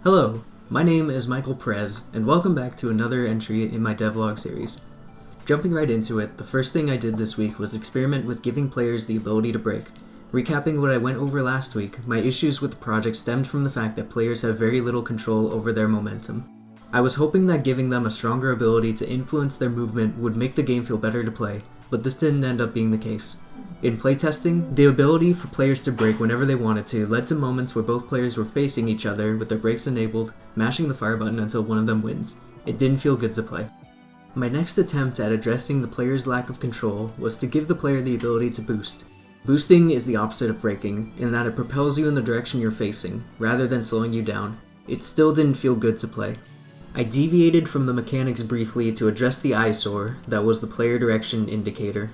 Hello, my name is Michael Perez, and welcome back to another entry in my devlog series. Jumping right into it, the first thing I did this week was experiment with giving players the ability to break. Recapping what I went over last week, my issues with the project stemmed from the fact that players have very little control over their momentum. I was hoping that giving them a stronger ability to influence their movement would make the game feel better to play, but this didn't end up being the case. In playtesting, the ability for players to break whenever they wanted to led to moments where both players were facing each other with their breaks enabled, mashing the fire button until one of them wins. It didn't feel good to play. My next attempt at addressing the player's lack of control was to give the player the ability to boost. Boosting is the opposite of breaking, in that it propels you in the direction you're facing, rather than slowing you down. It still didn't feel good to play. I deviated from the mechanics briefly to address the eyesore that was the player direction indicator.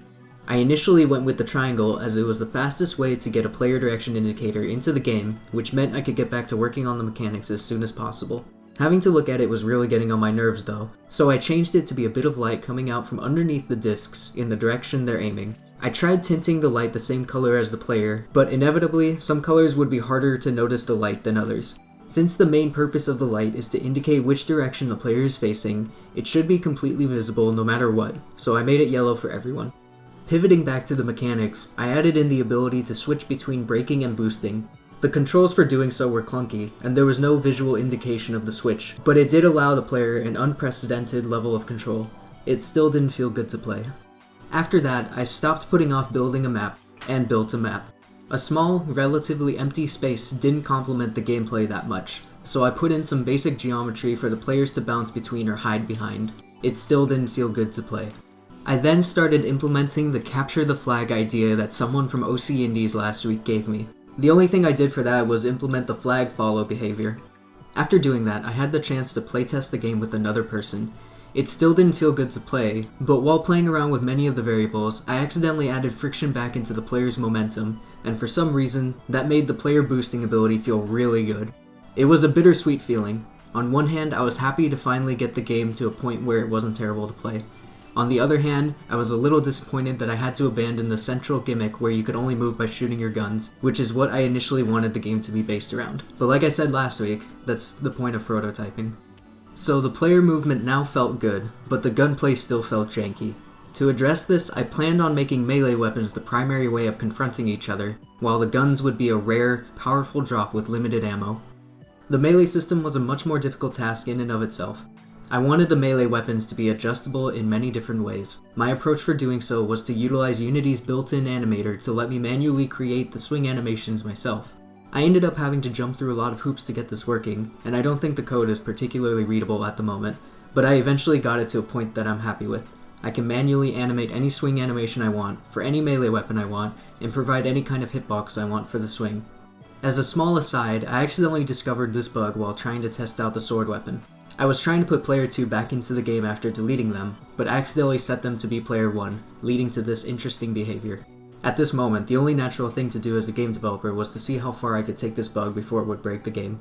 I initially went with the triangle as it was the fastest way to get a player direction indicator into the game, which meant I could get back to working on the mechanics as soon as possible. Having to look at it was really getting on my nerves though, so I changed it to be a bit of light coming out from underneath the discs in the direction they're aiming. I tried tinting the light the same color as the player, but inevitably, some colors would be harder to notice the light than others. Since the main purpose of the light is to indicate which direction the player is facing, it should be completely visible no matter what, so I made it yellow for everyone. Pivoting back to the mechanics, I added in the ability to switch between braking and boosting. The controls for doing so were clunky, and there was no visual indication of the switch, but it did allow the player an unprecedented level of control. It still didn't feel good to play. After that, I stopped putting off building a map, and built a map. A small, relatively empty space didn't complement the gameplay that much, so I put in some basic geometry for the players to bounce between or hide behind. It still didn't feel good to play. I then started implementing the capture the flag idea that someone from OC Indies last week gave me. The only thing I did for that was implement the flag follow behavior. After doing that, I had the chance to playtest the game with another person. It still didn't feel good to play, but while playing around with many of the variables, I accidentally added friction back into the player's momentum, and for some reason, that made the player boosting ability feel really good. It was a bittersweet feeling. On one hand, I was happy to finally get the game to a point where it wasn't terrible to play. On the other hand, I was a little disappointed that I had to abandon the central gimmick where you could only move by shooting your guns, which is what I initially wanted the game to be based around. But like I said last week, that's the point of prototyping. So the player movement now felt good, but the gunplay still felt janky. To address this, I planned on making melee weapons the primary way of confronting each other, while the guns would be a rare, powerful drop with limited ammo. The melee system was a much more difficult task in and of itself. I wanted the melee weapons to be adjustable in many different ways. My approach for doing so was to utilize Unity's built-in animator to let me manually create the swing animations myself. I ended up having to jump through a lot of hoops to get this working, and I don't think the code is particularly readable at the moment, but I eventually got it to a point that I'm happy with. I can manually animate any swing animation I want, for any melee weapon I want, and provide any kind of hitbox I want for the swing. As a small aside, I accidentally discovered this bug while trying to test out the sword weapon. I was trying to put player 2 back into the game after deleting them, but accidentally set them to be player 1, leading to this interesting behavior. At this moment, the only natural thing to do as a game developer was to see how far I could take this bug before it would break the game.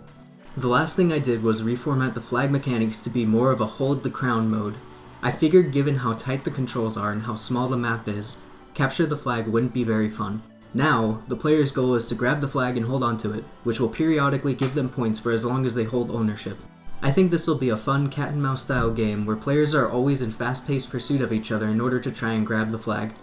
The last thing I did was reformat the flag mechanics to be more of a hold the crown mode. I figured given how tight the controls are and how small the map is, capture the flag wouldn't be very fun. Now, the player's goal is to grab the flag and hold onto it, which will periodically give them points for as long as they hold ownership. I think this will be a fun cat and mouse style game where players are always in fast-paced pursuit of each other in order to try and grab the flag.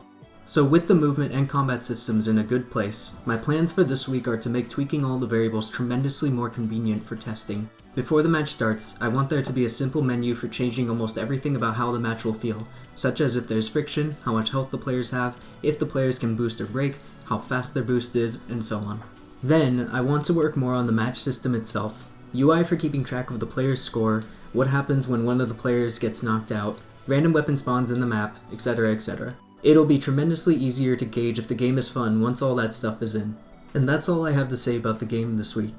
So with the movement and combat systems in a good place, my plans for this week are to make tweaking all the variables tremendously more convenient for testing. Before the match starts, I want there to be a simple menu for changing almost everything about how the match will feel, such as if there's friction, how much health the players have, if the players can boost or break, how fast their boost is, and so on. Then, I want to work more on the match system itself. UI for keeping track of the player's score, what happens when one of the players gets knocked out, random weapon spawns in the map, etc, etc. It'll be tremendously easier to gauge if the game is fun once all that stuff is in. And that's all I have to say about the game this week.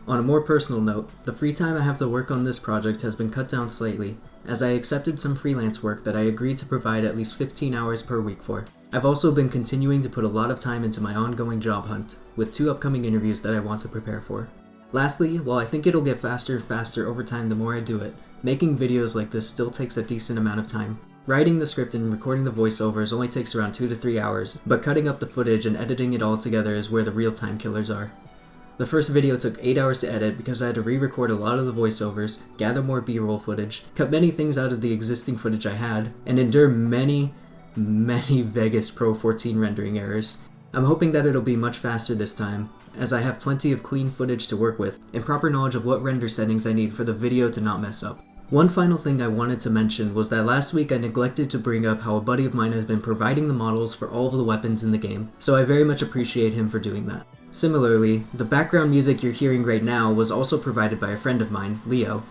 On a more personal note, the free time I have to work on this project has been cut down slightly, as I accepted some freelance work that I agreed to provide at least 15 hours per week for. I've also been continuing to put a lot of time into my ongoing job hunt, with 2 upcoming interviews that I want to prepare for. Lastly, while I think it'll get faster and faster over time the more I do it, making videos like this still takes a decent amount of time. Writing the script and recording the voiceovers only takes around 2 to 3 hours, but cutting up the footage and editing it all together is where the real time killers are. The first video took 8 hours to edit because I had to re-record a lot of the voiceovers, gather more B-roll footage, cut many things out of the existing footage I had, and endure many Vegas Pro 14 rendering errors. I'm hoping that it'll be much faster this time, as I have plenty of clean footage to work with, and proper knowledge of what render settings I need for the video to not mess up. One final thing I wanted to mention was that last week I neglected to bring up how a buddy of mine has been providing the models for all of the weapons in the game, so I very much appreciate him for doing that. Similarly, the background music you're hearing right now was also provided by a friend of mine, Leo,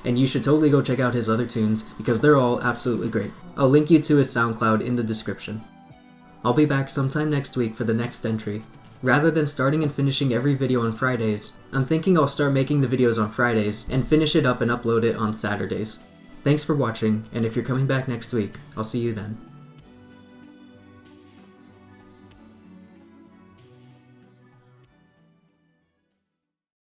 and you should totally go check out his other tunes because they're all absolutely great. I'll link you to his SoundCloud in the description. I'll be back sometime next week for the next entry. Rather than starting and finishing every video on Fridays, I'm thinking I'll start making the videos on Fridays and finish it up and upload it on Saturdays. Thanks for watching, and if you're coming back next week, I'll see you then.